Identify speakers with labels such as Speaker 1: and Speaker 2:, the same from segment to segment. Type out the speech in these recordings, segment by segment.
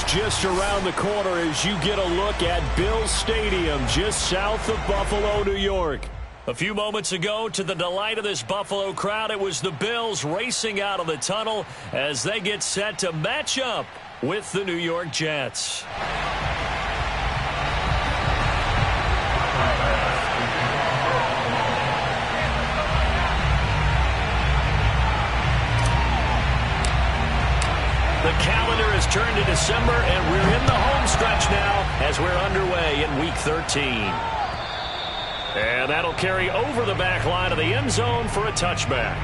Speaker 1: just around the corner as you get a look at Bills Stadium just south of Buffalo, New York. A few moments ago, to the delight of this Buffalo crowd, it was the Bills racing out of the tunnel as they get set to match up with the New York Jets. The calendar has turned to December, and we're in the home stretch now as we're underway in Week 13. And that'll carry over the back line of the end zone for a touchback.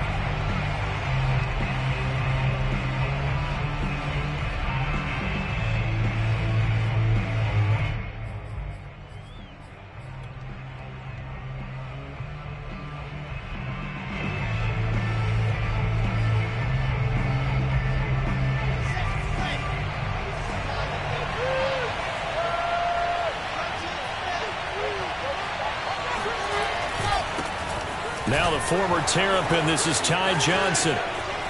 Speaker 1: Now the former Terrapin, this is Ty Johnson.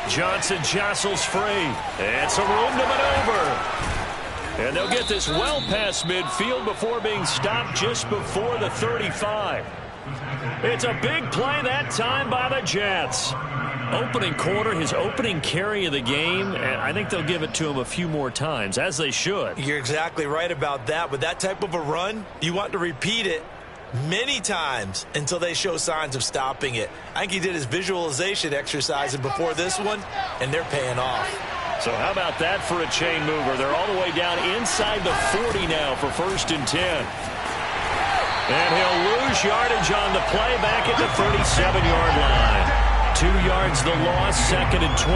Speaker 1: Johnson jostles free. And some room to maneuver. And they'll get this well past midfield before being stopped just before the 35. It's a big play that time by the Jets. Opening quarter, his opening carry of the game, and I think they'll give it to him a few more times, as they should.
Speaker 2: You're exactly right about that. With that type of a run, you want to repeat it many times until they show signs of stopping it. I think he did his visualization exercise before this one, and they're paying off.
Speaker 1: So how about that for a chain mover? They're all the way down inside the 40 now for 1st and 10. And he'll lose yardage on the play back at the 37-yard line. 2 yards the loss, 2nd and 12.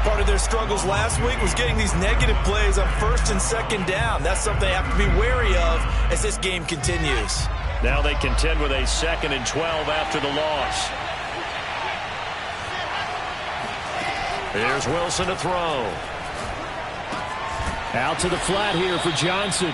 Speaker 2: Part of their struggles last week was getting these negative plays on 1st and 2nd down. That's something they have to be wary of as this game continues.
Speaker 1: Now they contend with a 2nd and 12 after the loss. Here's Wilson to throw. Out to the flat here for Johnson.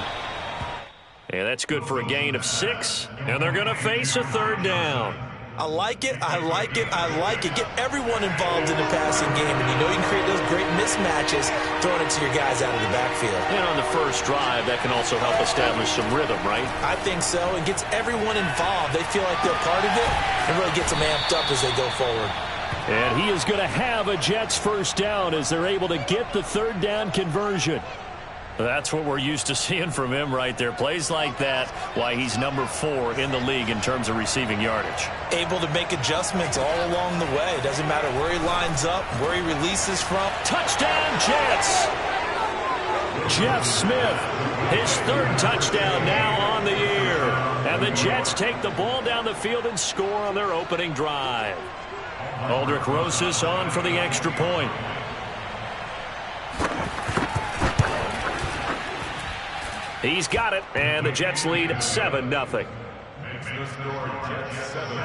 Speaker 1: And that's good for a gain of 6. And they're going to face a 3rd down.
Speaker 2: I like it, I like it, I like it. Get everyone involved in the passing game, and you know you can create those great mismatches throwing it to your guys out of the backfield.
Speaker 1: And on the first drive, that can also help establish some rhythm, right?
Speaker 2: I think so. It gets everyone involved. They feel like they're part of it, and really gets them amped up as they go forward.
Speaker 1: And he is going to have a Jets 1st down as they're able to get the 3rd down conversion. That's what we're used to seeing from him right there. Plays like that, why he's number 4 in the league in terms of receiving yardage.
Speaker 2: Able to make adjustments all along the way. Doesn't matter where he lines up, where he releases from.
Speaker 1: Touchdown, Jets! Jeff Smith, his 3rd touchdown now on the year. And the Jets take the ball down the field and score on their opening drive. Aldrich Rosas on for the extra point. He's got it, and the Jets lead 7-0. Makes the score Jets 7,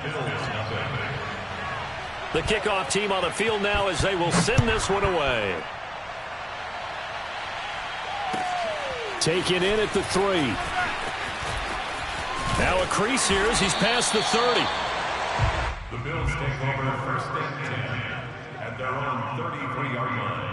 Speaker 1: Bills 0. The kickoff team on the field now as they will send this one away. Taken in at the 3. Now a crease here as he's past the 30.
Speaker 3: The Bills take over 1st and 10 at their own 33-yard line.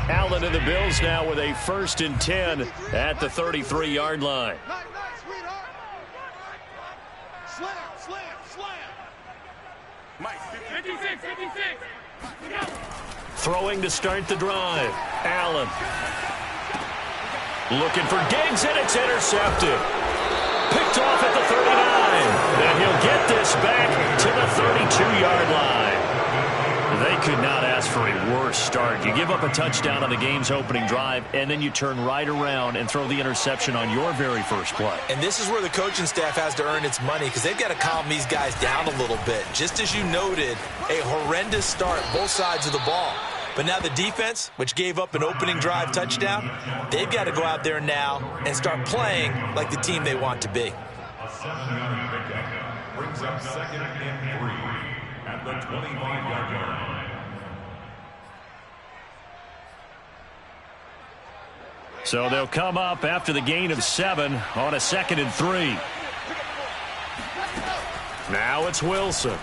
Speaker 1: Allen and the Bills now with a 1st and 10 at the 33-yard line. Throwing to start the drive. Allen. Looking for Diggs, and it's intercepted. Picked off at the 39. And he'll get this back to the 32-yard line. They could not ask for a worse start. You give up a touchdown on the game's opening drive, and then you turn right around and throw the interception on your very first play.
Speaker 2: And this is where the coaching staff has to earn its money because they've got to calm these guys down a little bit. Just as you noted, a horrendous start, both sides of the ball. But now the defense, which gave up an opening drive touchdown, they've got to go out there now and start playing like the team they want to be.
Speaker 3: A 7-yard pickup brings up 2nd and 3 at the 25-yard line.
Speaker 1: So they'll come up after the gain of 7 on a 2nd and 3. Now it's Wilson.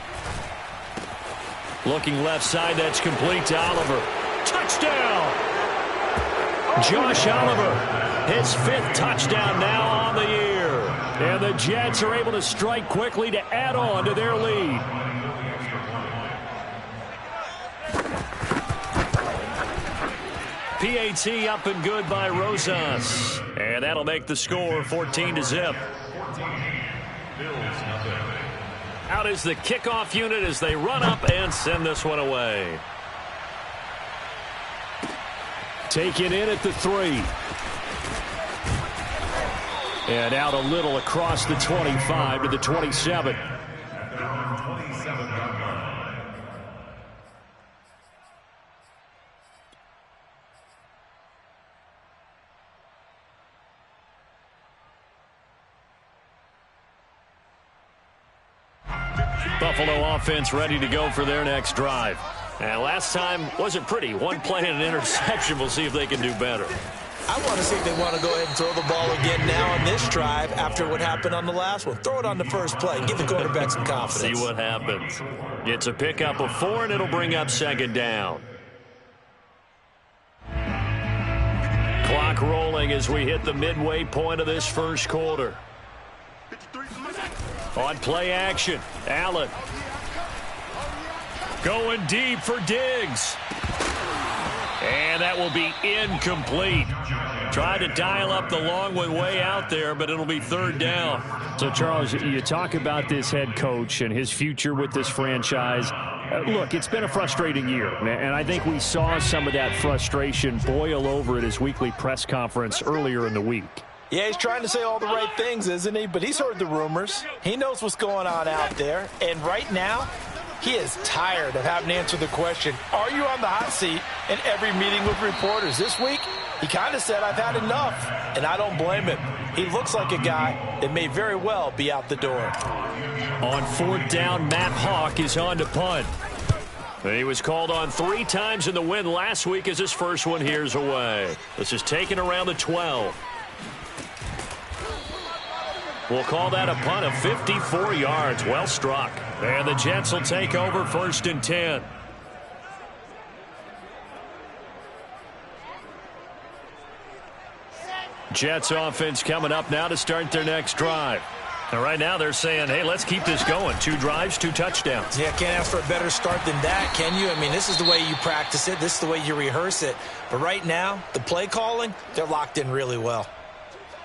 Speaker 1: Looking left side, that's complete to Oliver. Touchdown! Josh Oliver, his 5th touchdown now on the year. And the Jets are able to strike quickly to add on to their lead. PAT up and good by Rosas. And that'll make the score 14-0. Out is the kickoff unit as they run up and send this one away. Taken in at the 3. And out a little across the 25 to the 27. Buffalo offense ready to go for their next drive. And last time wasn't pretty. One play and an interception. We'll see if they can do better.
Speaker 2: I want to see if they want to go ahead and throw the ball again now on this drive after what happened on the last one. Throw it on the first play. Give the quarterback some confidence.
Speaker 1: See what happens. It's a pickup of 4, and it'll bring up 2nd down. Clock rolling as we hit the midway point of this first quarter. On play action, Allen. Going deep for Diggs. And that will be incomplete. Tried to dial up the long one way out there, but it'll be 3rd down.
Speaker 4: So, Charles, you talk about this head coach and his future with this franchise. Look, it's been a frustrating year, and I think we saw some of that frustration boil over at his weekly press conference earlier in the week.
Speaker 2: Yeah, he's trying to say all the right things, isn't he? But he's heard the rumors. He knows what's going on out there. And right now, he is tired of having to answer the question, are you on the hot seat in every meeting with reporters? This week, he kind of said, I've had enough. And I don't blame him. He looks like a guy that may very well be out the door.
Speaker 1: On 4th down, Matt Hawk is on to punt. He was called on 3 times in the win last week as his first one here's away. This is taken around the 12. We'll call that a punt of 54 yards. Well struck. And the Jets will take over 1st and 10. Jets offense coming up now to start their next drive. And right now they're saying, hey, let's keep this going. 2 drives, 2 touchdowns.
Speaker 2: Yeah, can't ask for a better start than that, can you? I mean, this is the way you practice it. This is the way you rehearse it. But right now, the play calling, they're locked in really well.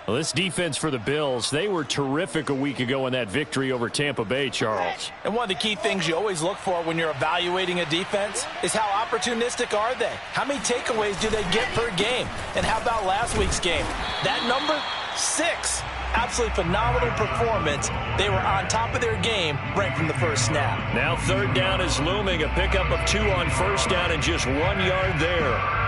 Speaker 4: Well, this defense for the Bills, they were terrific a week ago in that victory over Tampa Bay, Charles.
Speaker 2: And one of the key things you always look for when you're evaluating a defense is how opportunistic are they? How many takeaways do they get per game? And how about last week's game? That number, 6. Absolutely phenomenal performance. They were on top of their game right from the first snap.
Speaker 1: Now 3rd down is looming. A pickup of 2 on 1st down and just 1 yard there.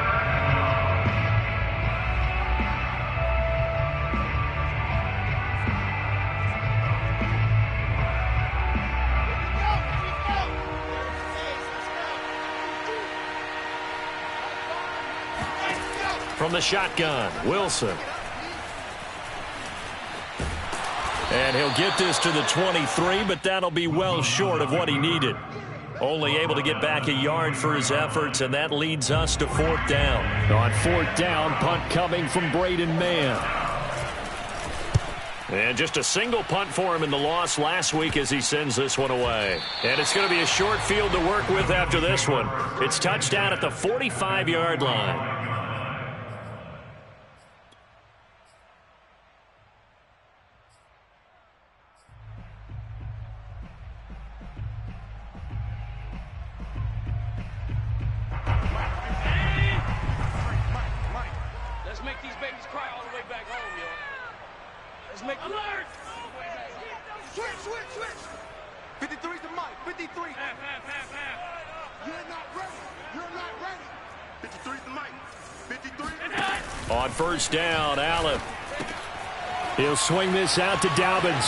Speaker 1: From the shotgun, Wilson. And he'll get this to the 23, but that'll be well short of what he needed. Only able to get back a yard for his efforts, and that leads us to 4th down.
Speaker 4: On 4th down, punt coming from Braden Mann.
Speaker 1: And just a single punt for him in the loss last week as he sends this one away. And it's going to be a short field to work with after this one. It's touchdown at the 45-yard line.
Speaker 5: Alert! Switch. 53's the mic. 53. Half. You're not ready. 53's the mic. 53.
Speaker 1: On 1st down, Allen.
Speaker 4: He'll swing this out to Dobbins.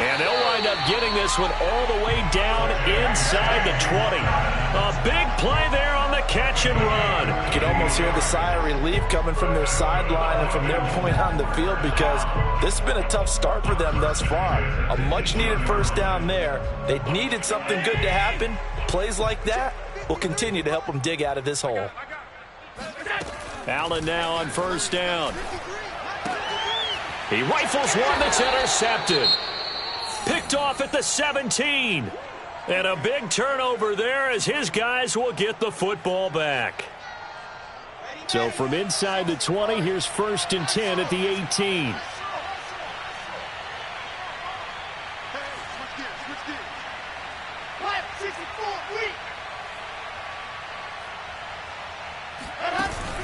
Speaker 1: And they'll wind up getting this one all the way down inside the 20. A big play there on the catch and run.
Speaker 2: You can almost hear the sigh of relief coming from their sideline and from their point on the field, because this has been a tough start for them thus far. A much-needed first down there. They needed something good to happen. Plays like that will continue to help them dig out of this hole.
Speaker 1: Allen now on first down. He rifles one that's intercepted. Picked off at the 17. And a big turnover there as his guys will get the football back. So from inside the 20, here's 1st and 10 at the 18.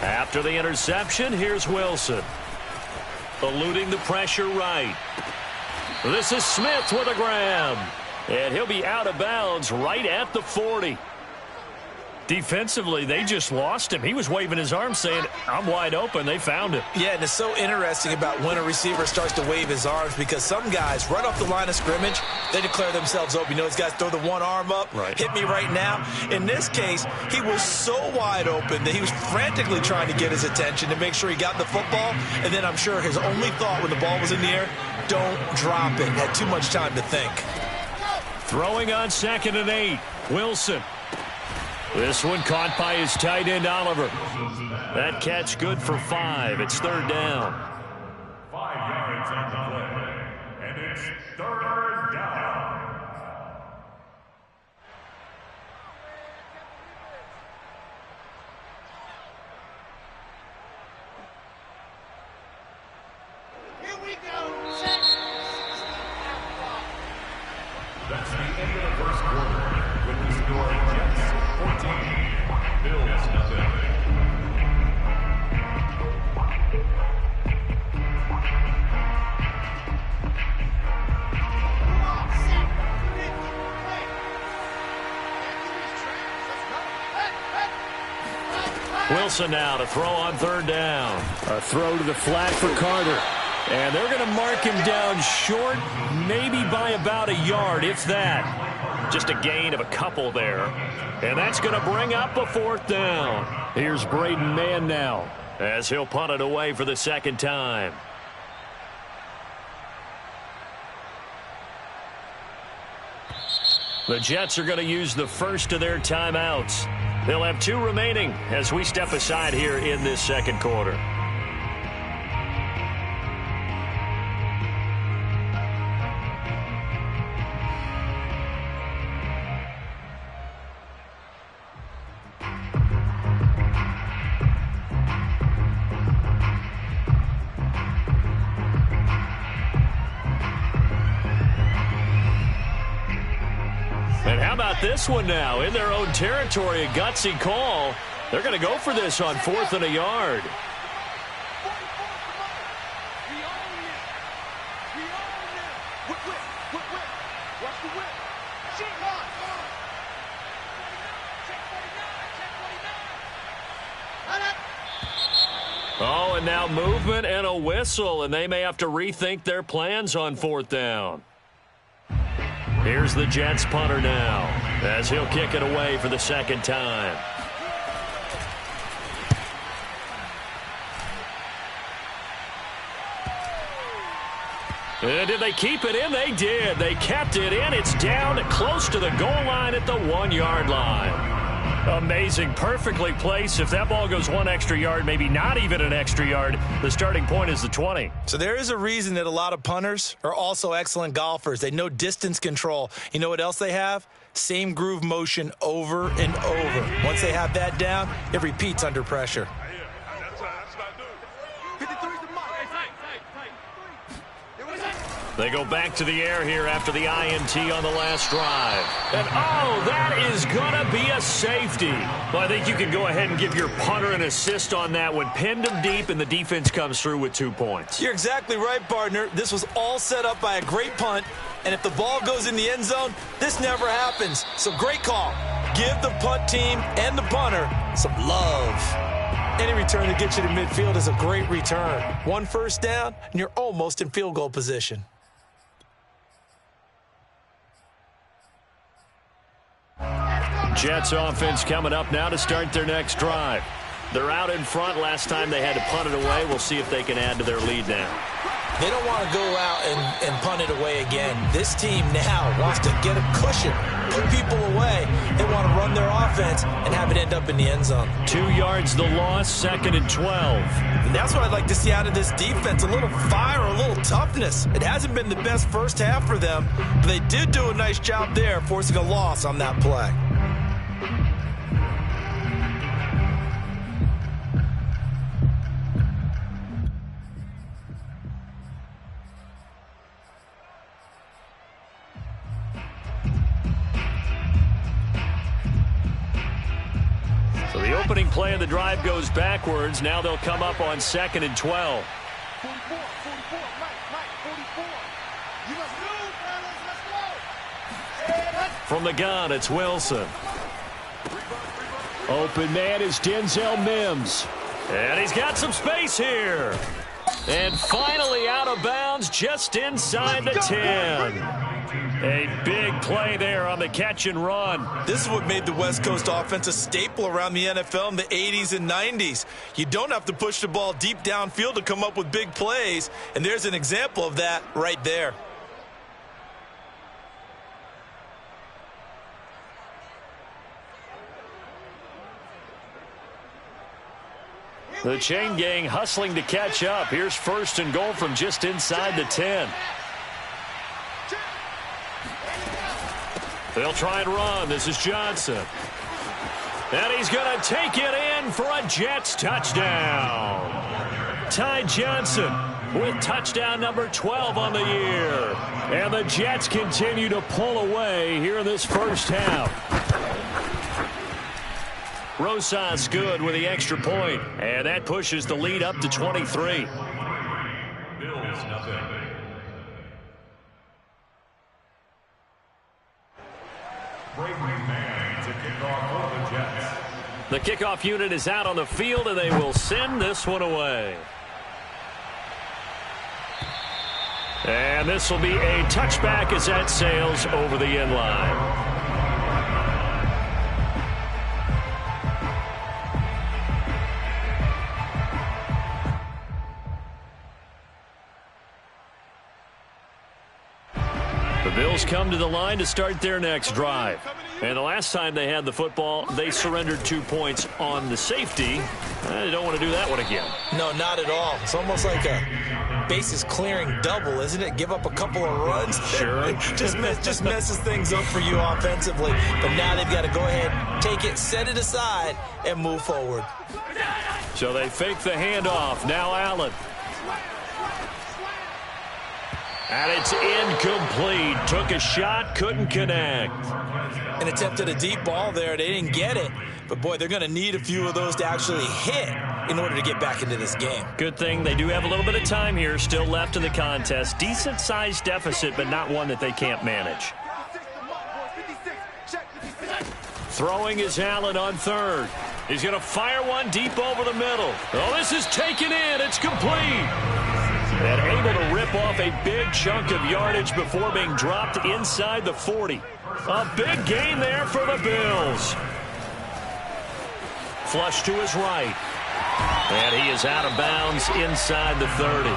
Speaker 1: After the interception, here's Wilson. Eluding the pressure right. This is Smith with a grab. And he'll be out of bounds right at the 40. Defensively, they just lost him. He was waving his arms saying, I'm wide open. They found him.
Speaker 2: Yeah, and it's so interesting about when a receiver starts to wave his arms, because some guys right off the line of scrimmage, they declare themselves open. You know, these guys throw the one arm up, hit me right now. In this case, he was so wide open that he was frantically trying to get his attention to make sure he got the football. And then I'm sure his only thought when the ball was in the air, don't drop it. Had too much time to think.
Speaker 1: Throwing on 2nd and 8. Wilson. This one caught by his tight end, Oliver. That catch good for 5. It's 3rd down.
Speaker 3: 5 yards on the play. And it's 3rd down.
Speaker 5: Here we go.
Speaker 3: That's the end of the first quarter. With the score, Jets 14, Bills nothing.
Speaker 1: Wilson now to throw on 3rd down.
Speaker 4: A throw to the flat for Carter.
Speaker 1: And they're going to mark him down short, maybe by about a yard, if that. Just a gain of a couple there. And that's going to bring up a 4th down. Here's Braden Mann now, as he'll punt it away for the 2nd time. The Jets are going to use the first of their timeouts. They'll have 2 remaining as we step aside here in this 2nd quarter. This one now in their own territory, a gutsy call. They're going to go for this on 4th and a yard. Oh, and now movement and a whistle, and they may have to rethink their plans on 4th down. Here's the Jets punter now, as he'll kick it away for the 2nd time. And did they keep it in? They did. They kept it in. It's down close to the goal line at the 1-yard line. Amazing. Perfectly placed. If that ball goes 1 extra yard, maybe not even an extra yard, the starting point is the 20.
Speaker 2: So there is a reason that a lot of punters are also excellent golfers. They know distance control. You know what else they have? Same groove motion over and over. Once they have that down, it repeats under pressure.
Speaker 1: They go back to the air here after the INT on the last drive. And, oh, that is going to be a safety. Well, I think you can go ahead and give your punter an assist on that one. Pinned him deep, and the defense comes through with 2 points.
Speaker 2: You're exactly right, partner. This was all set up by a great punt. And if the ball goes in the end zone, this never happens. So great call. Give the punt team and the punter some love. Any return that gets you to midfield is a great return. 1 first down, and you're almost in field goal position.
Speaker 5: Let's go!
Speaker 1: Jets offense coming up now to start their next drive. They're out in front. Last time they had to punt it away. We'll see if they can add to their lead now.
Speaker 2: They don't want to go out and punt it away again. This team now wants to get a cushion, put people away. They want to run their offense and have it end up in the end zone.
Speaker 1: 2 yards the loss, 2nd and 12.
Speaker 2: And that's what I'd like to see out of this defense, a little fire, a little toughness. It hasn't been the best first half for them, but they did do a nice job there, forcing a loss on that play.
Speaker 1: The opening play of the drive goes backwards. Now they'll come up on 2nd and 12.
Speaker 5: 44, Mike, 44. You must move, fellas. Let's go.
Speaker 1: From the gun, it's Wilson. Open man is Denzel Mims. And he's got some space here. And finally out of bounds just inside the 10. A big play there on the catch and run.
Speaker 2: This is what made the West Coast offense a staple around the NFL in the 80s and 90s. You don't have to push the ball deep downfield to come up with big plays, and there's an example of that right there.
Speaker 1: The chain gang hustling to catch up. Here's 1st and goal from just inside the 10. They'll try and run. This is Johnson. And he's going to take it in for a Jets touchdown. Ty Johnson with touchdown number 12 on the year. And the Jets continue to pull away here in this first half. Rosas good with the extra point. And that pushes the lead up to 23.
Speaker 3: Bills nothing.
Speaker 1: The kickoff unit is out on the field, and they will send this one away. And this will be a touchback as that sails over the end line. The Bills come to the line to start their next drive. And the last time they had the football, they surrendered 2 points on the safety. They don't want to do that one again.
Speaker 2: No, not at all. It's almost like a bases clearing double, isn't it? Give up a couple of runs.
Speaker 1: Sure.
Speaker 2: just messes things up for you offensively. But now they've got to go ahead, take it, set it aside, and move forward.
Speaker 1: So they fake the handoff. Now Allen. And it's incomplete. Took a shot, couldn't connect.
Speaker 2: An attempt at a deep ball there. They didn't get it. But, boy, they're going to need a few of those to actually hit in order to get back into this game.
Speaker 1: Good thing they do have a little bit of time here still left in the contest. Decent-sized deficit, but not one that they can't manage. Throwing is Allen on 3rd. He's going to fire one deep over the middle. Oh, this is taken in. It's complete. And able to rip off a big chunk of yardage before being dropped inside the 40. A big gain there for the Bills. Flush to his right. And he is out of bounds inside the 30.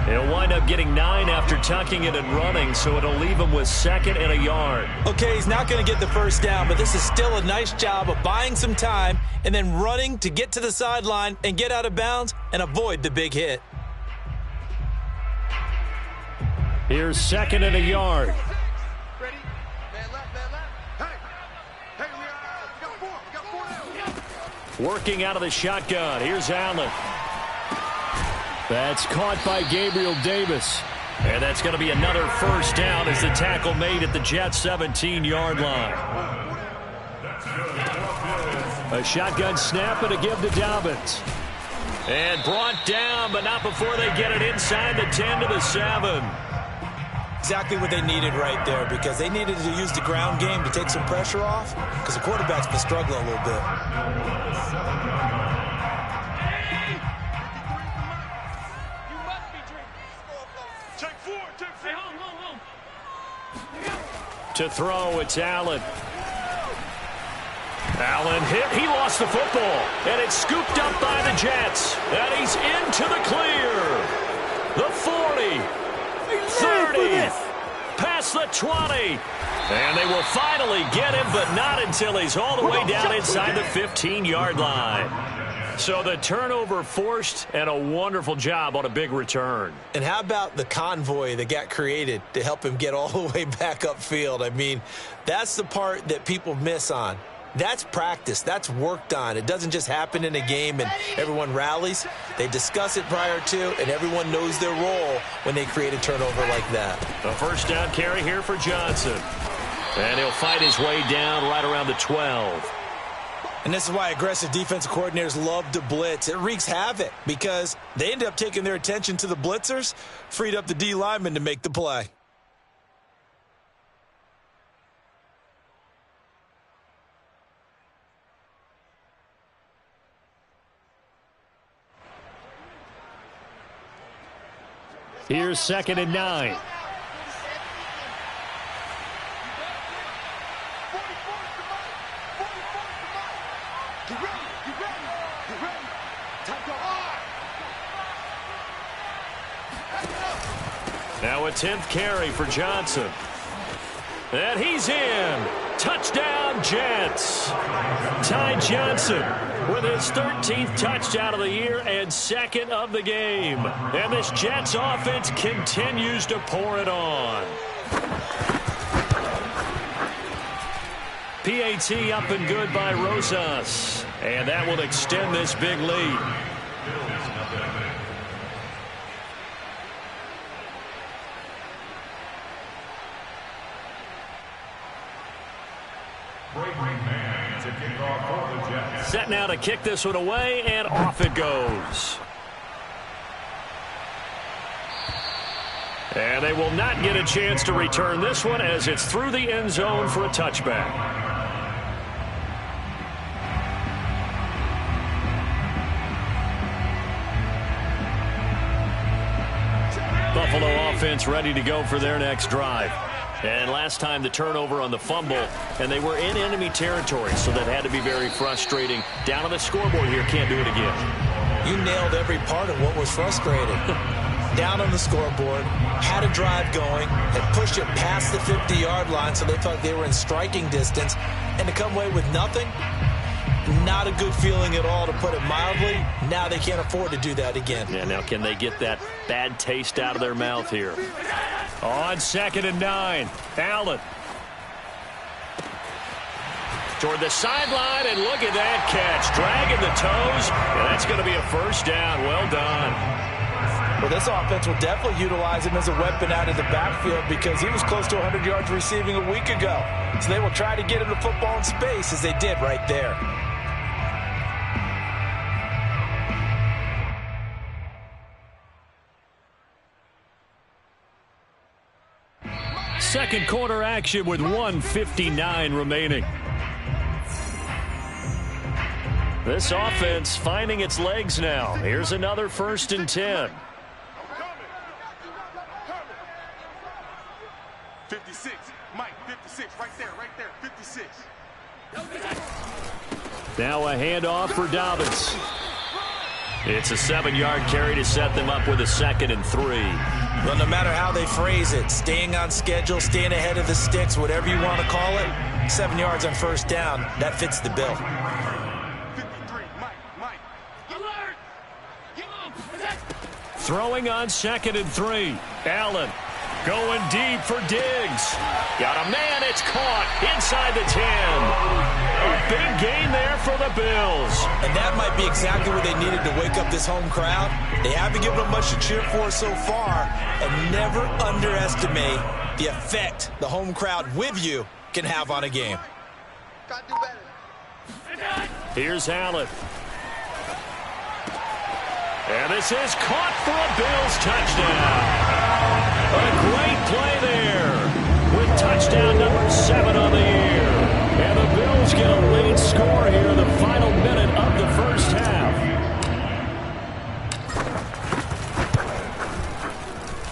Speaker 1: He'll wind up getting 9 after tucking it and running, so it'll leave him with 2nd and a yard.
Speaker 2: Okay, he's not going to get the first down, but this is still a nice job of buying some time and then running to get to the sideline and get out of bounds and avoid the big hit.
Speaker 1: Here's 2nd and a yard.
Speaker 5: Ready? Man left. Hey, we got 4 now.
Speaker 1: Working out of the shotgun. Here's Allen. That's caught by Gabriel Davis. And that's going to be another first down as the tackle made at the Jets' 17-yard line. A shotgun snap and a give to Dobbins. And brought down, but not before they get it inside the 10 to the 7.
Speaker 2: Exactly what they needed right there, because they needed to use the ground game to take some pressure off, because the quarterback's been struggling a little bit.
Speaker 1: To throw, it's Allen. Allen hit. He lost the football. And it's scooped up by the Jets. And he's into the clear. The 40. 30. Past the 20. And they will finally get him, but not until he's all the way down inside the 15-yard line. So the turnover forced, and a wonderful job on a big return.
Speaker 2: And how about the convoy that got created to help him get all the way back upfield? I mean, that's the part that people miss on. That's practice. That's worked on. It doesn't just happen in a game and everyone rallies. They discuss it prior to, and everyone knows their role when they create a turnover like that.
Speaker 1: A first down carry here for Johnson. And he'll fight his way down right around the 12.
Speaker 2: And this is why aggressive defensive coordinators love to blitz. It wreaks havoc because they end up taking their attention to the blitzers, freed up the D lineman to make the play.
Speaker 4: Here's 2nd and 9.
Speaker 1: Now a 10th carry for Johnson. And he's in. Touchdown, Jets. Ty Johnson with his 13th touchdown of the year and 2nd of the game. And this Jets offense continues to pour it on. PAT up and good by Rosas. And that will extend this big lead. Set now to kick this one away, and off it goes. And they will not get a chance to return this one as it's through the end zone for a touchback. Buffalo offense ready to go for their next drive. And last time the turnover on the fumble, and they were in enemy territory, so that had to be very frustrating. Down on the scoreboard here, can't do it again.
Speaker 2: You nailed every part of what was frustrating. Down on the scoreboard, had a drive going, had pushed it past the 50-yard line so they felt they were in striking distance, and to come away with nothing, not a good feeling at all, to put it mildly. Now they can't afford to do that again.
Speaker 1: Yeah, now can they get that bad taste out of their mouth here? On 2nd and 9, Allen. Toward the sideline, and look at that catch. Dragging the toes, and that's going to be a first down. Well done.
Speaker 2: Well, this offense will definitely utilize him as a weapon out of the backfield because he was close to 100 yards receiving a week ago. So they will try to get him the football in space as they did right there.
Speaker 1: Second quarter action with 1:59 remaining. This offense finding its legs now. Here's another 1st and 10.
Speaker 5: 56, Mike, 56, right there, 56.
Speaker 1: Now a handoff for Dobbins. It's a 7-yard carry to set them up with a 2nd and 3.
Speaker 2: Well, no matter how they phrase it, staying on schedule, staying ahead of the sticks, whatever you want to call it, 7 yards on first down, that fits the bill.
Speaker 5: 53, Mike. Alert!
Speaker 1: Throwing on 2nd and 3. Allen going deep for Diggs. Got a man, it's caught inside the 10. A big gain there for the Bills.
Speaker 2: And that might be exactly what they needed to wake up this home crowd. They haven't given them much to cheer for so far, and never underestimate the effect the home crowd with you can have on a game.
Speaker 5: Gotta do better.
Speaker 1: Here's Allen. And this is caught for a Bills touchdown. A great play there with touchdown number 7 on the year. And the Bills get a late score here in the final minute of the first half.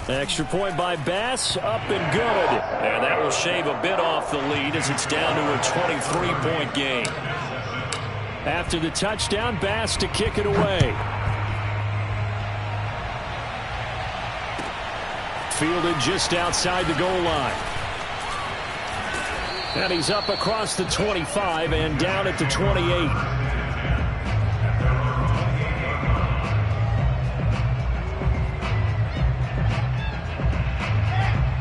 Speaker 1: Extra point by Bass, up and good. And that will shave a bit off the lead as it's down to a 23-point game.
Speaker 4: After the touchdown, Bass to kick it away. Fielded just outside the goal line. And he's up across the 25 and down at the 28.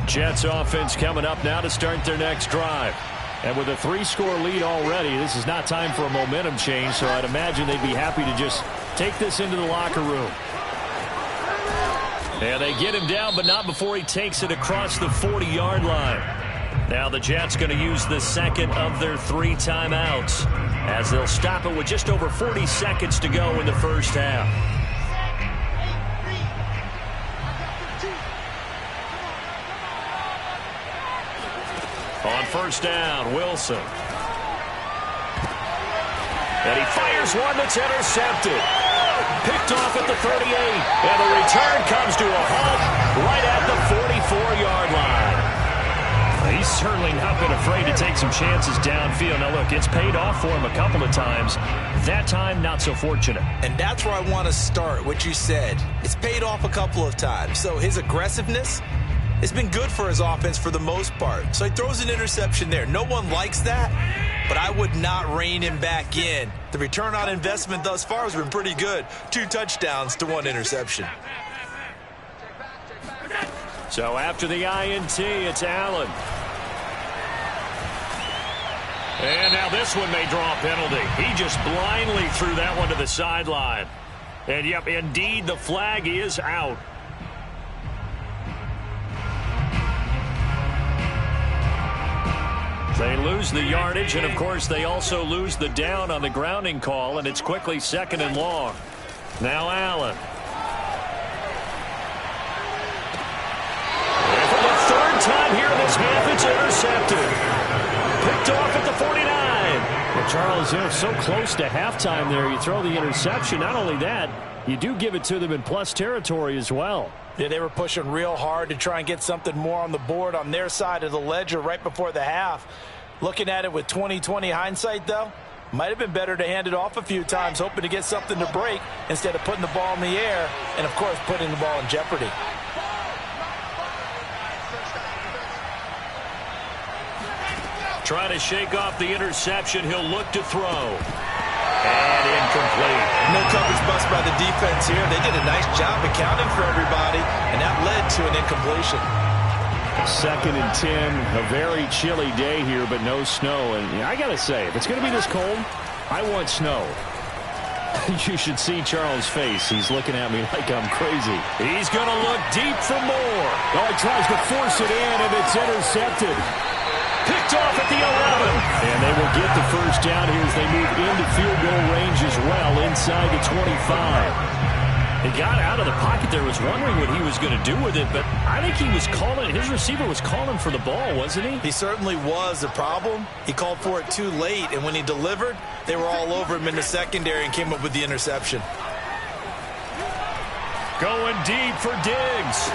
Speaker 4: Jets offense coming up now to start their next drive. And with a 3-score lead already, this is not time for a momentum change, so I'd imagine they'd be happy to just take this into the locker room. And they get him down, but not before he takes it across the 40-yard line. Now the Jets going to use the second of their 3 timeouts as they'll stop it with just over 40 seconds to go in the first half. On first down, Wilson. And he fires one that's intercepted. Picked off at the 38. And the return comes to a halt right at the 44-yard line. He's certainly not been afraid to take some chances downfield. Now, look, it's paid off for him a couple of times. That time, not so fortunate.
Speaker 2: And that's where I want to start, what you said. It's paid off a couple of times. So his aggressiveness, it's been good for his offense for the most part. So he throws an interception there. No one likes that, but I would not rein him back in. The return on investment thus far has been pretty good. 2 touchdowns to 1 interception.
Speaker 4: So after the INT, it's Allen. And now this one may draw a penalty. He just blindly threw that one to the sideline. And, yep, indeed, the flag is out. They lose the yardage, and, of course, they also lose the down on the grounding call, and it's quickly 2nd and long. Now Allen. And for the 3rd time here in this half, it's intercepted. Picked off at the 49. Well, Charles, you know, so close to halftime there, you throw the interception. Not only that, you do give it to them in plus territory as well.
Speaker 6: Yeah, they were pushing real hard to try and get something more on the board on their side of the ledger right before the half. Looking at it with 20/20 hindsight, though, might have been better to hand it off a few times, hoping to get something to break instead of putting the ball in the air and, of course, putting the ball in jeopardy.
Speaker 4: Trying to shake off the interception. He'll look to throw. And incomplete.
Speaker 2: No coverage bust by the defense here. They did a nice job accounting for everybody, and that led to an incompletion.
Speaker 4: 2nd and 10. A very chilly day here, but no snow. And I got to say, if it's going to be this cold, I want snow. You should see Charles' face. He's looking at me like I'm crazy. He's going to look deep for more. Oh, he tries to force it in, and it's intercepted. Picked off at the 11. And they will get the first down here as they move into field goal range as well, inside the 25. He got out of the pocket there, was wondering what he was going to do with it, but I think he was calling, his receiver was calling for the ball, wasn't he?
Speaker 2: He certainly was. The problem, he called for it too late, and when he delivered, they were all over him in the secondary and came up with the interception.
Speaker 4: Going deep for Diggs.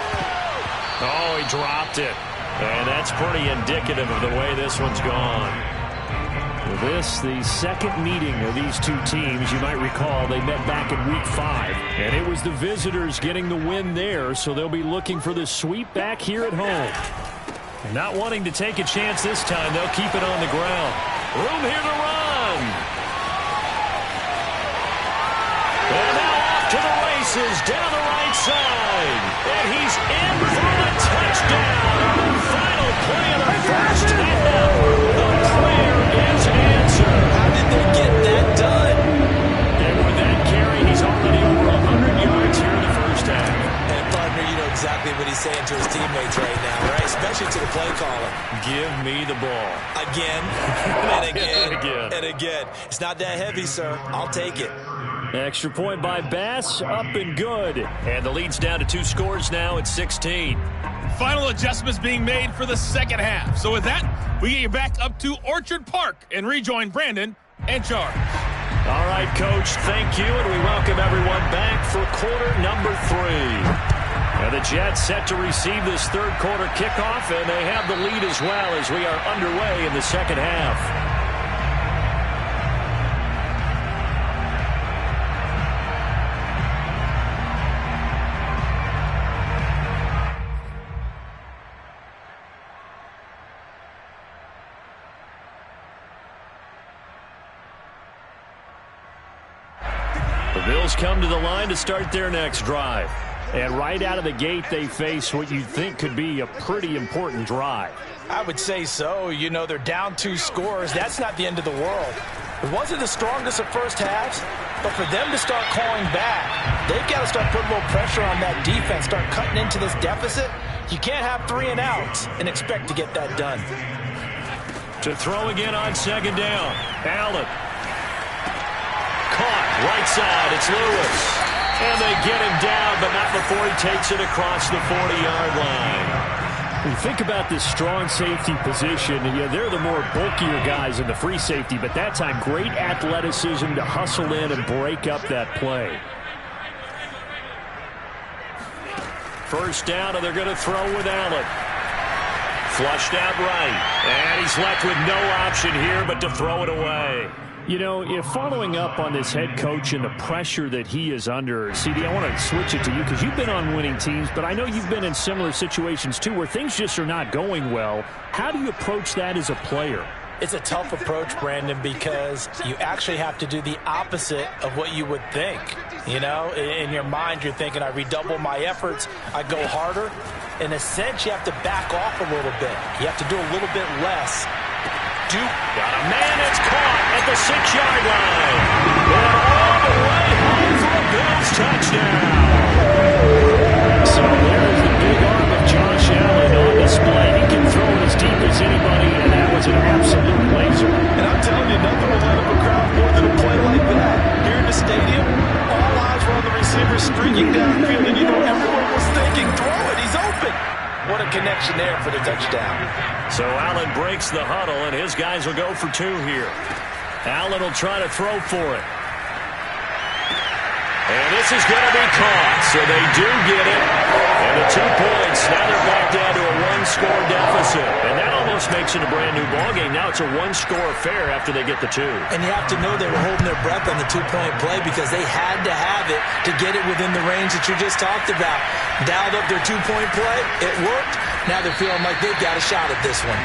Speaker 4: Oh, he dropped it. And that's pretty indicative of the way this one's gone. With this, the second meeting of these two teams, you might recall they met back in Week 5. And it was the visitors getting the win there, so they'll be looking for the sweep back here at home. Not wanting to take a chance this time, they'll keep it on the ground. Room here to run. And now off to the races, down the right side. And he's in for the touchdown. Final play of the first half. The prayer is answered.
Speaker 2: How did they get that done?
Speaker 4: And with that carry, he's already over 100 yards here in the first half.
Speaker 2: And, partner, you know exactly what he's saying to his teammates right now, right? Especially to the play caller.
Speaker 4: Give me the ball.
Speaker 2: Again, and again,
Speaker 4: Again.
Speaker 2: and again. It's not that heavy, sir. I'll take it.
Speaker 4: Extra point by Bass, up and good. And the lead's down to 2 scores now at 16.
Speaker 7: Final adjustments being made for the second half. So with that, we get you back up to Orchard Park and rejoin Brandon and Charles.
Speaker 4: All right, Coach, thank you, and we welcome everyone back for quarter number 3. And the Jets set to receive this third quarter kickoff, and they have the lead as well as we are underway in the second half.
Speaker 1: The Bills come to the line to start their next drive.
Speaker 4: And right out of the gate, they face what you'd think could be a pretty important drive.
Speaker 6: I would say so. You know, they're down 2 scores. That's not the end of the world. It wasn't the strongest of first halves, but for them to start calling back, they've got to start putting a little pressure on that defense, start cutting into this deficit. You can't have 3 and outs and expect to get that done.
Speaker 1: To throw again on second down. Allen. Caught. Right side. It's Lewis. And they get him down, but not before he takes it across the 40-yard line.
Speaker 4: When you think about this strong safety position, they're the more bulkier guys in the free safety, but that time great athleticism to hustle in and break up that play.
Speaker 1: First down, and they're going to throw with Allen. Flushed out right, and he's left with no option here but to throw it away.
Speaker 4: You know, if following up on this head coach and the pressure that he is under, CD, I want to switch it to you because you've been on winning teams, but I know you've been in similar situations too where things just are not going well. How do you approach that as a player?
Speaker 6: It's a tough approach, Brandon, because you actually have to do the opposite of what you would think. You know, in your mind, you're thinking, I redouble my efforts, I go harder. In a sense, you have to back off a little bit. You have to do a little bit less.
Speaker 1: Got a man that's caught at the 6-yard line. And all the way home for a Bills touchdown.
Speaker 4: So there's the big arm of Josh Allen on display. He can throw it as deep as anybody, and that was an absolute laser.
Speaker 6: And I'm telling you, nothing will light up a crowd more than a play like that. Here in the stadium, all eyes were on the receiver streaking downfield, and you know everyone was thinking, throw it, he's open. What a connection there for the touchdown.
Speaker 1: So Allen breaks the huddle, and his guys will go for 2 here. Allen will try to throw for it. And this is going to be caught, so they do get it. And the 2 points, now they're back down to a 1-score deficit. And that almost makes it a brand-new ballgame. Now it's a 1-score affair after they get the 2.
Speaker 2: And you have to know they were holding their breath on the 2-point play because they had to have it to get it within the range that you just talked about. Dialed up their 2-point play. It worked. Now they're feeling like they've got a shot at this one.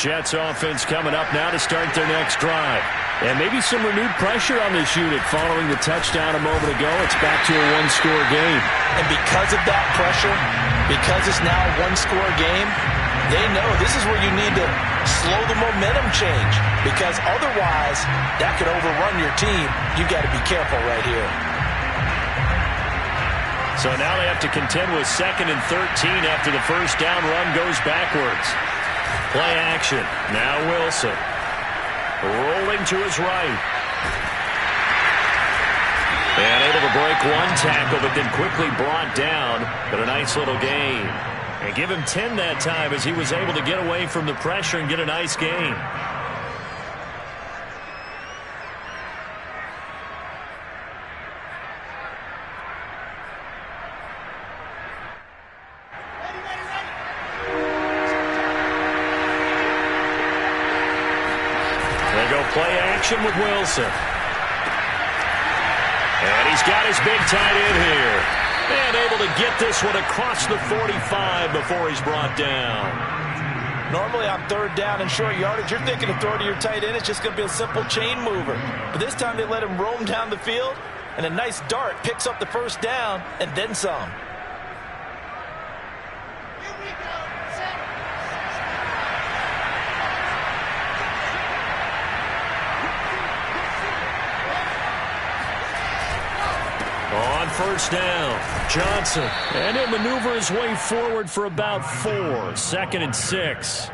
Speaker 1: Jets offense coming up now to start their next drive.
Speaker 4: And maybe some renewed pressure on this unit following the touchdown a moment ago. It's back to a 1-score game.
Speaker 6: And because of that pressure, because it's now a 1-score game, they know this is where you need to slow the momentum change. Because otherwise, that could overrun your team. You've got to be careful right here.
Speaker 1: So now they have to contend with 2nd and 13 after the first down run goes backwards. Play action. Now Wilson. Rolling to his right. And able to break 1 tackle, but then quickly brought down. But a nice little gain. And give him 10 that time as he was able to get away from the pressure and get a nice gain. Play action with Wilson. And he's got his big tight end here. And able to get this one across the 45 before he's brought down.
Speaker 6: Normally on 3rd down and short yardage, you're thinking to throw to your tight end. It's just going to be a simple chain mover. But this time they let him roam down the field. And a nice dart picks up the first down and then some.
Speaker 1: On first down, Johnson. And he'll maneuver his way forward for about 4. 2nd and 6.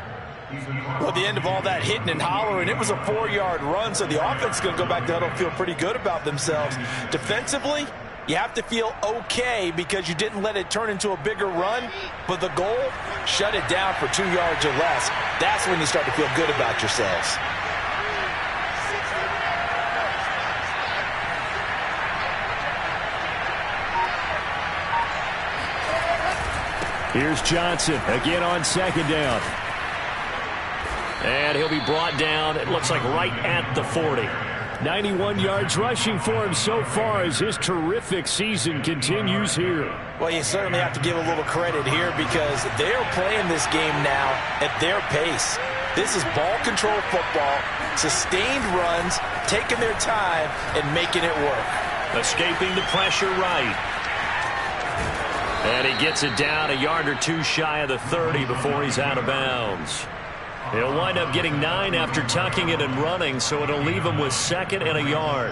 Speaker 6: Well, at the end of all that hitting and hollering, it was a 4-yard run, so the offense is going to go back to huddle, feel pretty good about themselves. Defensively, you have to feel okay because you didn't let it turn into a bigger run, but the goal, shut it down for 2 yards or less. That's when you start to feel good about yourselves.
Speaker 4: Here's Johnson again on second down.
Speaker 1: And he'll be brought down, it looks like right at the 40.
Speaker 4: 91 yards rushing for him so far as his terrific season continues here.
Speaker 6: Well, you certainly have to give a little credit here because they're playing this game now at their pace. This is ball control football, sustained runs, taking their time and making it work.
Speaker 1: Escaping the pressure right. And he gets it down a yard or two shy of the 30 before he's out of bounds. He'll wind up getting 9 after tucking it and running, so it'll leave him with 2nd and a yard.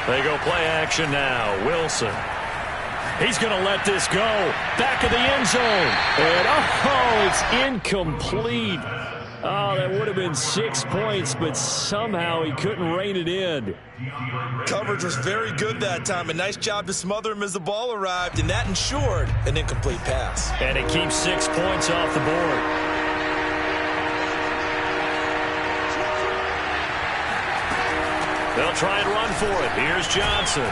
Speaker 1: They go play action now. Wilson. He's going to let this go. Back of the end zone.
Speaker 4: And, it's incomplete. Oh, that would have been 6 points, but somehow he couldn't rein it in.
Speaker 2: Coverage was very good that time. A nice job to smother him as the ball arrived, and that ensured an incomplete pass.
Speaker 1: And it keeps 6 points off the board. They'll try and run for it. Here's Johnson.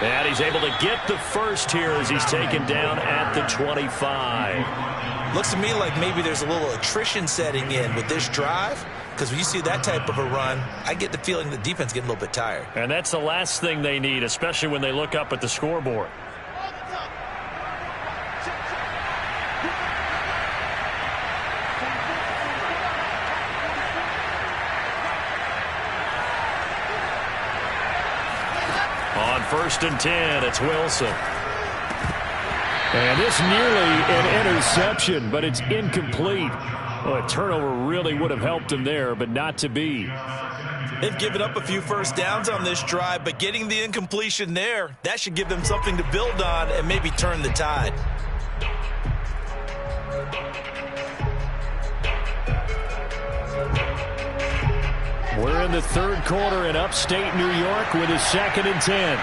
Speaker 1: And he's able to get the first here as he's taken down at the 25.
Speaker 2: Looks to me like maybe there's a little attrition setting in with this drive, because when you see that type of a run, I get the feeling the defense getting a little bit tired.
Speaker 1: And that's the last thing they need, especially when they look up at the scoreboard. On 1st and 10, it's Wilson.
Speaker 4: And this nearly an interception, but it's incomplete. Well, a turnover really would have helped him there, but not to be.
Speaker 2: They've given up a few first downs on this drive, but getting the incompletion there, that should give them something to build on and maybe turn the tide.
Speaker 4: We're in the 3rd quarter in upstate New York with a 2nd and 10.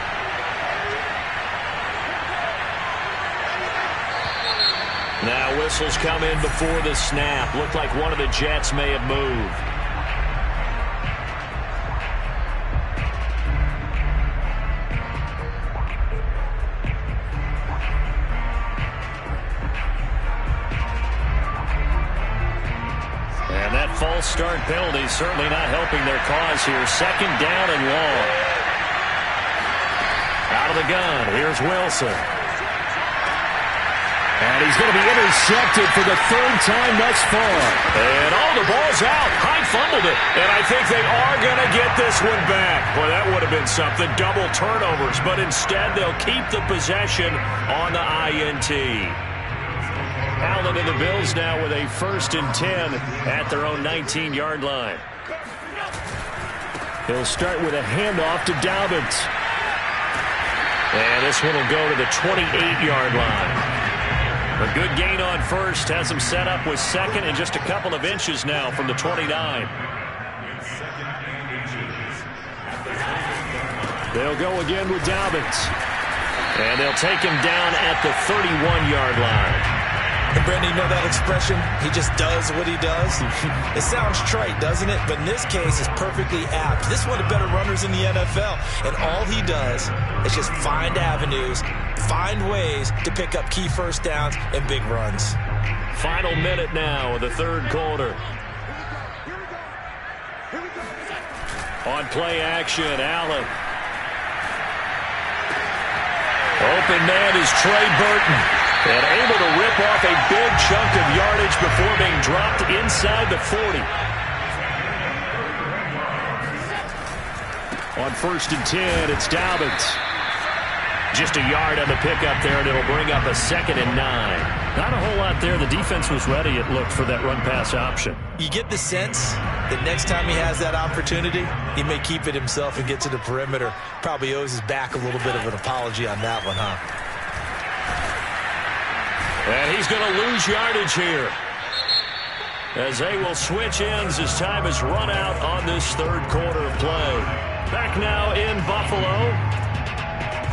Speaker 1: Now whistles come in before the snap. Looked like one of the Jets may have moved. And that false start penalty certainly not helping their cause here. 2nd down and long. Out of the gun, here's Wilson.
Speaker 4: And he's going to be intercepted for the 3rd time thus far.
Speaker 1: And the ball's out. High fumbled it. And I think they are going to get this one back. Boy, that would have been something. Double turnovers. But instead, they'll keep the possession on the INT. Allen and the Bills now with a 1st and 10 at their own 19-yard line.
Speaker 4: He'll start with a handoff to Dobbins.
Speaker 1: And this one will go to the 28-yard line. A good gain on 1st has him set up with 2nd and just a couple of inches now from the 29.
Speaker 4: They'll go again with Dobbins.
Speaker 1: And they'll take him down at the 31-yard line.
Speaker 2: And Brandon, you know that expression? He just does what he does. It sounds trite, doesn't it? But in this case, it's perfectly apt. This is one of the better runners in the NFL. And all he does is just find avenues, find ways to pick up key first downs and big runs.
Speaker 1: Final minute now of the 3rd quarter. On play action, Allen. Open man is Trey Burton. And able to rip off a big chunk of yardage before being dropped inside the 40.
Speaker 4: On 1st and 10, it's Dobbins.
Speaker 1: Just a yard on the pickup there, and it'll bring up a 2nd and 9. Not a whole lot there. The defense was ready, it looked, for that run-pass option.
Speaker 2: You get the sense that next time he has that opportunity, he may keep it himself and get to the perimeter. Probably owes his back a little bit of an apology on that one, huh?
Speaker 1: And he's going to lose yardage here, as they will switch ends as time has run out on this 3rd quarter of play. Back now in Buffalo.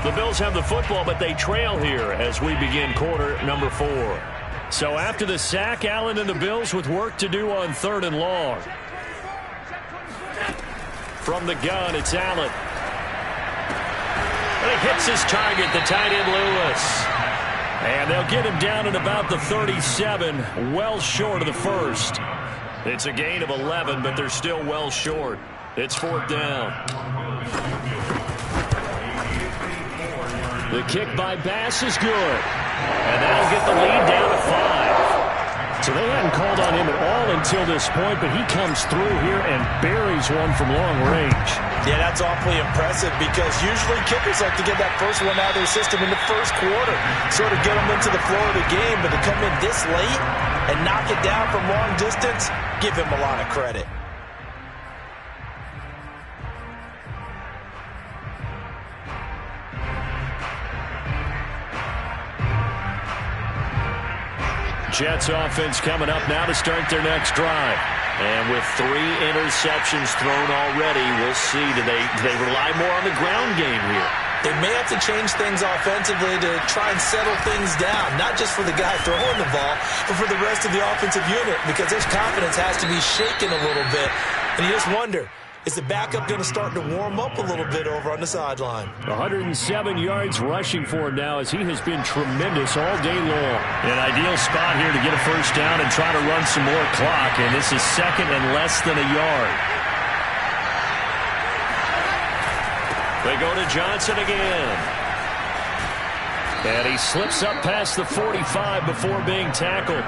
Speaker 1: The Bills have the football, but they trail here as we begin quarter number 4. So after the sack, Allen and the Bills with work to do on 3rd and long. From the gun, it's Allen. And he hits his target, the tight end Lewis. And they'll get him down at about the 37, well short of the first. It's a gain of 11, but they're still well short. It's 4th down. The kick by Bass is good. And that'll get the lead down to 5. So they hadn't called on him at all until this point, but he comes through here and buries one from long range.
Speaker 6: Yeah, that's awfully impressive because usually kickers like to get that first one out of their system in the first quarter, sort of get them into the flow of the game, but to come in this late and knock it down from long distance, give him a lot of credit.
Speaker 1: Jets offense coming up now to start their next drive. And with 3 interceptions thrown already, we'll see. Do they rely more on the ground game here?
Speaker 6: They may have to change things offensively to try and settle things down, not just for the guy throwing the ball, but for the rest of the offensive unit, because his confidence has to be shaken a little bit. And you just wonder, is the backup going to start to warm up a little bit over on the sideline?
Speaker 4: 107 yards rushing for him now as he has been tremendous all day long.
Speaker 1: An ideal spot here to get a first down and try to run some more clock, and this is 2nd and less than a yard. They go to Johnson again. And he slips up past the 45 before being tackled.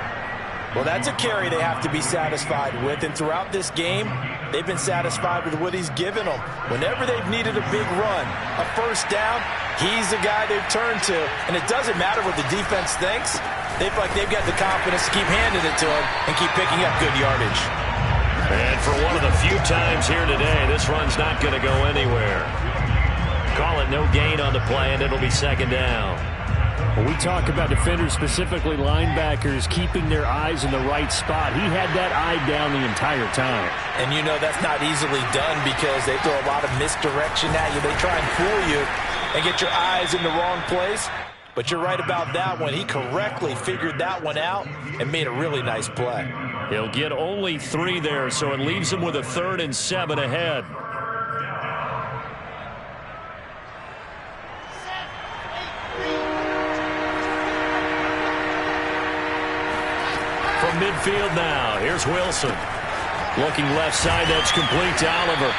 Speaker 6: Well, that's a carry they have to be satisfied with, and throughout this game, they've been satisfied with what he's given them. Whenever they've needed a big run, a first down, he's the guy they've turned to. And it doesn't matter what the defense thinks. They feel like they've got the confidence to keep handing it to him and keep picking up good yardage.
Speaker 1: And for one of the few times here today, this run's not going to go anywhere. Call it no gain on the play, and it'll be 2nd down.
Speaker 4: When we talk about defenders, specifically linebackers, keeping their eyes in the right spot, he had that eye down the entire time.
Speaker 6: And you know that's not easily done because they throw a lot of misdirection at you. They try and fool you and get your eyes in the wrong place. But you're right about that one. He correctly figured that one out and made a really nice play.
Speaker 1: He'll get only 3 there, so it leaves him with a 3rd and 7 ahead. From midfield now, here's Wilson. Looking left side, that's complete to Oliver.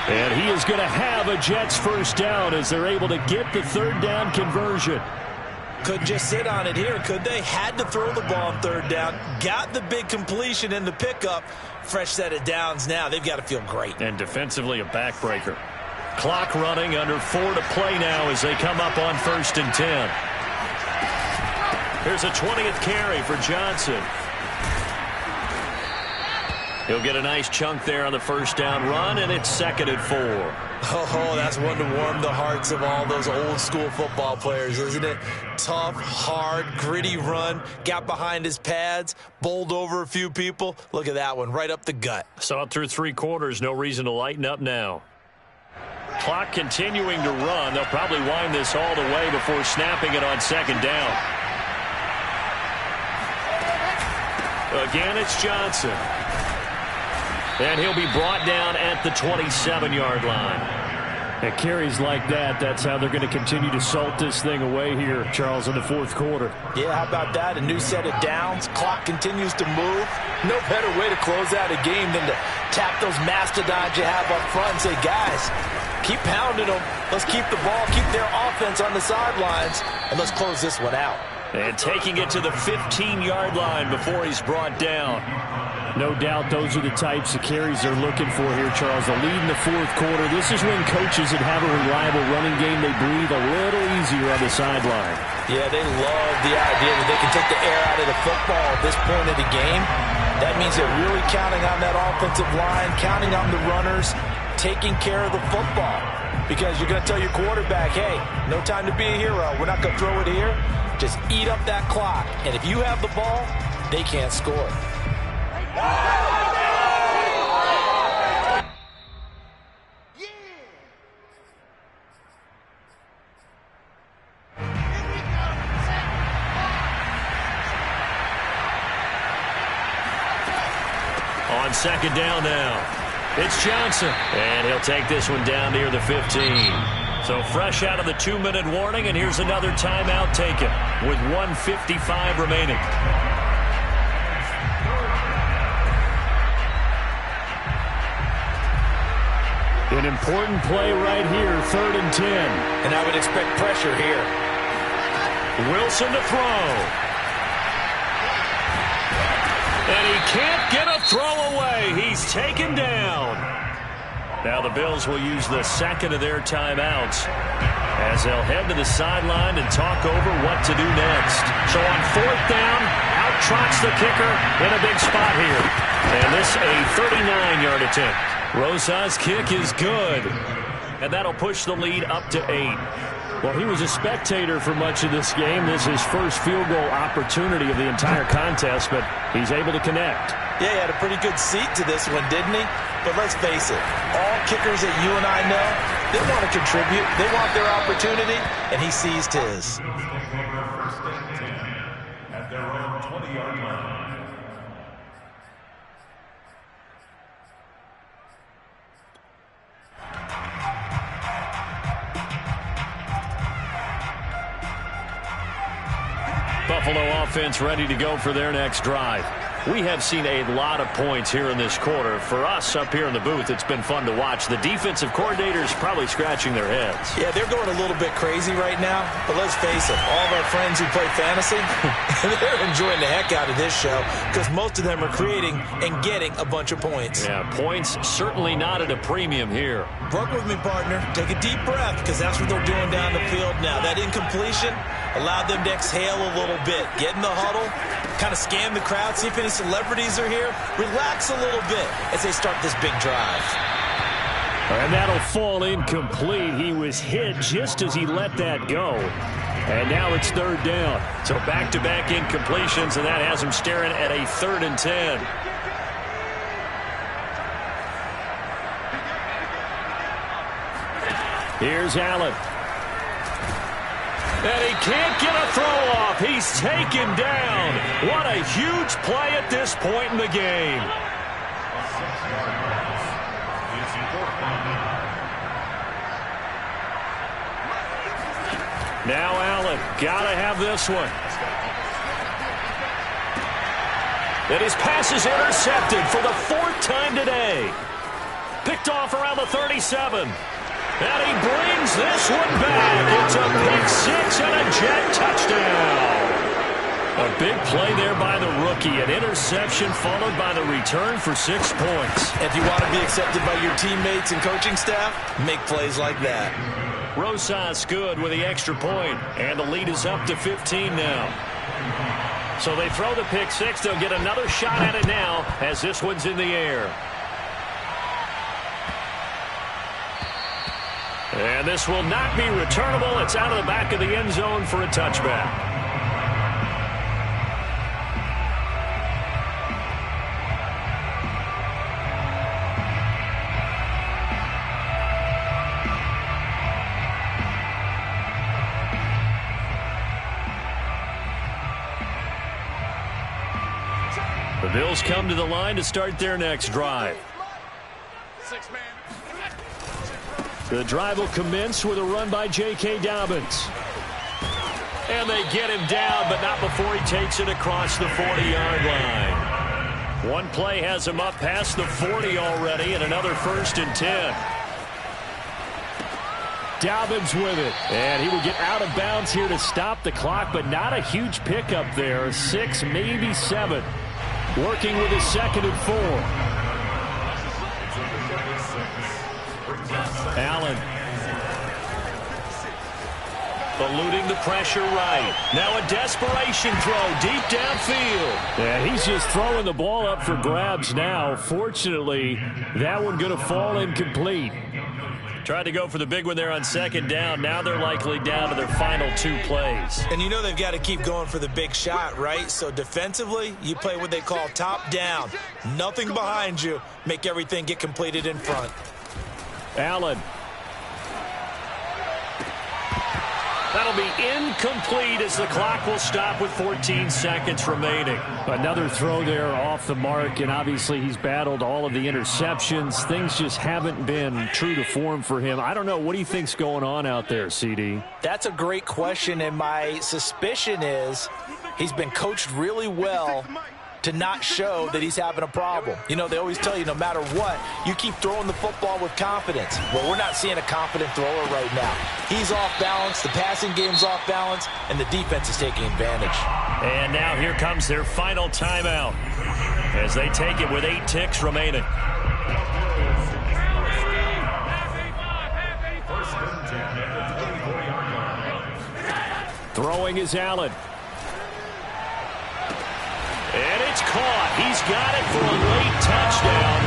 Speaker 1: And he is going to have a Jets first down as they're able to get the 3rd down conversion.
Speaker 6: Couldn't just sit on it here, could they? Had to throw the ball on 3rd down. Got the big completion in the pickup. Fresh set of downs now. They've got to feel great.
Speaker 1: And defensively, a backbreaker. Clock running, under 4 to play now as they come up on 1st and 10. Here's a 20th carry for Johnson. He'll get a nice chunk there on the first down run, and it's 2nd and 4.
Speaker 6: Oh, that's one to warm the hearts of all those old school football players, isn't it? Tough, hard, gritty run. Got behind his pads, bowled over a few people. Look at that one, right up the gut.
Speaker 1: Saw it through 3 quarters. No reason to lighten up now. Clock continuing to run. They'll probably wind this all the way before snapping it on 2nd down. Again, it's Johnson. And he'll be brought down at the 27-yard line.
Speaker 4: At carries like that, that's how they're going to continue to salt this thing away here, Charles, in the 4th quarter.
Speaker 6: Yeah, how about that? A new set of downs. Clock continues to move. No better way to close out a game than to tap those mastodons you have up front and say, guys, keep pounding them. Let's keep the ball, keep their offense on the sidelines, and let's close this one out.
Speaker 1: And taking it to the 15-yard line before he's brought down.
Speaker 4: No doubt those are the types of carries they're looking for here, Charles. The lead in the 4th quarter. This is when coaches that have a reliable running game, they breathe a little easier on the sideline.
Speaker 6: Yeah, they love the idea that they can take the air out of the football at this point of the game. That means they're really counting on that offensive line, counting on the runners, taking care of the football. Because you're going to tell your quarterback, hey, no time to be a hero. We're not going to throw it here. Just eat up that clock. And if you have the ball, they can't score.
Speaker 1: On 2nd down now. It's Johnson. And he'll take this one down near the 15. So fresh out of the 2-minute warning, and here's another timeout taken with 1:55 remaining.
Speaker 4: An important play right here, 3rd and 10.
Speaker 6: And I would expect pressure here.
Speaker 1: Wilson to throw. And he can't get a throw away. He's taken down. Now the Bills will use the second of their timeouts as they'll head to the sideline and talk over what to do next. So on 4th down, out trots the kicker in a big spot here. And this a 39-yard attempt. Rosa's kick is good. And that'll push the lead up to 8.
Speaker 4: Well, he was a spectator for much of this game. This is his first field goal opportunity of the entire contest, but he's able to connect.
Speaker 6: Yeah, he had a pretty good seat to this one, didn't he? But let's face it, all kickers that you and I know, they want to contribute. They want their opportunity, and he seized his.
Speaker 3: First and 10 at their own 20-yard line.
Speaker 1: Buffalo offense ready to go for their next drive. We have seen a lot of points here in this quarter. For us up here in the booth, it's been fun to watch. The defensive coordinators probably scratching their heads.
Speaker 6: Yeah, they're going a little bit crazy right now. But let's face it, all of our friends who play fantasy, they're enjoying the heck out of this show because most of them are creating and getting a bunch of points.
Speaker 1: Yeah, points certainly not at a premium here.
Speaker 6: Work with me, partner. Take a deep breath because that's what they're doing down the field now. That incompletion allowed them to exhale a little bit. Get in the huddle, kind of scan the crowd, see if any celebrities are here. Relax a little bit as they start this big drive.
Speaker 4: And that'll fall incomplete. He was hit just as he let that go. And now it's 3rd down.
Speaker 1: So back-to-back incompletions, and that has him staring at a 3rd and 10.
Speaker 4: Here's Allen.
Speaker 1: And he can't get a throw off. He's taken down. What a huge play at this point in the game. Now Allen, gotta have this one. And his pass is intercepted for the 4th time today. Picked off around the 37. And he brings this one back. It's a pick 6 and a jet touchdown. A big play there by the rookie. An interception followed by the return for 6 points.
Speaker 6: If you want to be accepted by your teammates and coaching staff, make plays like that.
Speaker 1: Rosas good with the extra point, and the lead is up to 15 now. So they throw the pick 6. They'll get another shot at it now as this one's in the air. And this will not be returnable. It's out of the back of the end zone for a touchback. The Bills come to the line to start their next drive. The drive will commence with a run by J.K. Dobbins. And they get him down, but not before he takes it across the 40-yard line. One play has him up past the 40 already, and another 1st and 10.
Speaker 4: Dobbins with it. And he will get out of bounds here to stop the clock, but not a huge pickup there. 6, maybe 7. Working with his 2nd and 4. Allen.
Speaker 1: Eluding the pressure right. Now a desperation throw deep downfield.
Speaker 4: Yeah, he's just throwing the ball up for grabs now. Fortunately, that one going to fall incomplete.
Speaker 1: Tried to go for the big one there on 2nd down. Now they're likely down to their final 2 plays.
Speaker 6: And you know they've got to keep going for the big shot, right? So defensively, you play what they call top down. Nothing behind you. Make everything get completed in front.
Speaker 4: Allen.
Speaker 1: And that'll be incomplete as the clock will stop with 14 seconds remaining.
Speaker 4: Another throw there off the mark, and obviously he's battled all of the interceptions. Things just haven't been true to form for him. I don't know. What do you think's going on out there, CD?
Speaker 6: That's a great question, and my suspicion is he's been coached really well to not show that he's having a problem. You know, they always tell you no matter what, you keep throwing the football with confidence. Well, we're not seeing a confident thrower right now. He's off balance, the passing game's off balance, and the defense is taking advantage.
Speaker 1: And now here comes their final timeout as they take it with 8 ticks remaining.
Speaker 4: Throwing is Allen.
Speaker 1: And it's caught. He's got it for a late touchdown.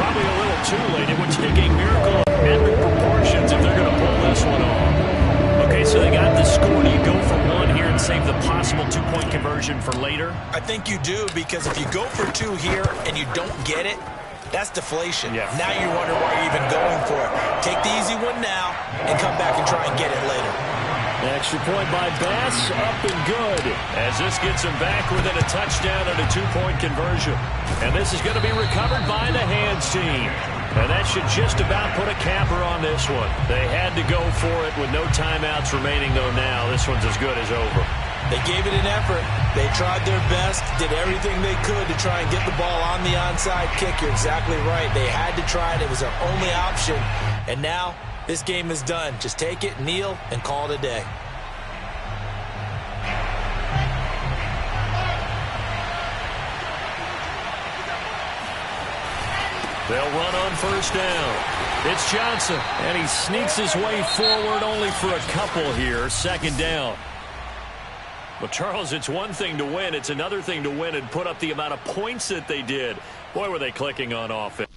Speaker 1: Probably a little too late. It would take a miracle of epic proportions if they're going to pull this one off. Okay, so they got the score. Do you go for one here and save the possible 2-point conversion for later?
Speaker 2: I think you do, because if you go for 2 here and you don't get it, that's deflation.
Speaker 1: Yeah.
Speaker 2: Now you wonder why you're even going for it. Take the easy one now and come back and try and get it later.
Speaker 4: Extra point by Bass, up and good.
Speaker 1: As this gets him back within a touchdown and a 2-point conversion. And this is going to be recovered by the hands team. And that should just about put a capper on this one. They had to go for it with no timeouts remaining, though now this one's as good as over.
Speaker 2: They gave it an effort. They tried their best, did everything they could to try and get the ball on the onside kick. You're exactly right. They had to try it. It was their only option. And now this game is done. Just take it, kneel, and call it a day.
Speaker 1: They'll run on first down. It's Johnson.
Speaker 4: And he sneaks his way forward only for a couple here. Second down.
Speaker 1: Well, Charles, it's one thing to win. It's another thing to win and put up the amount of points that they did. Boy, were they clicking on offense.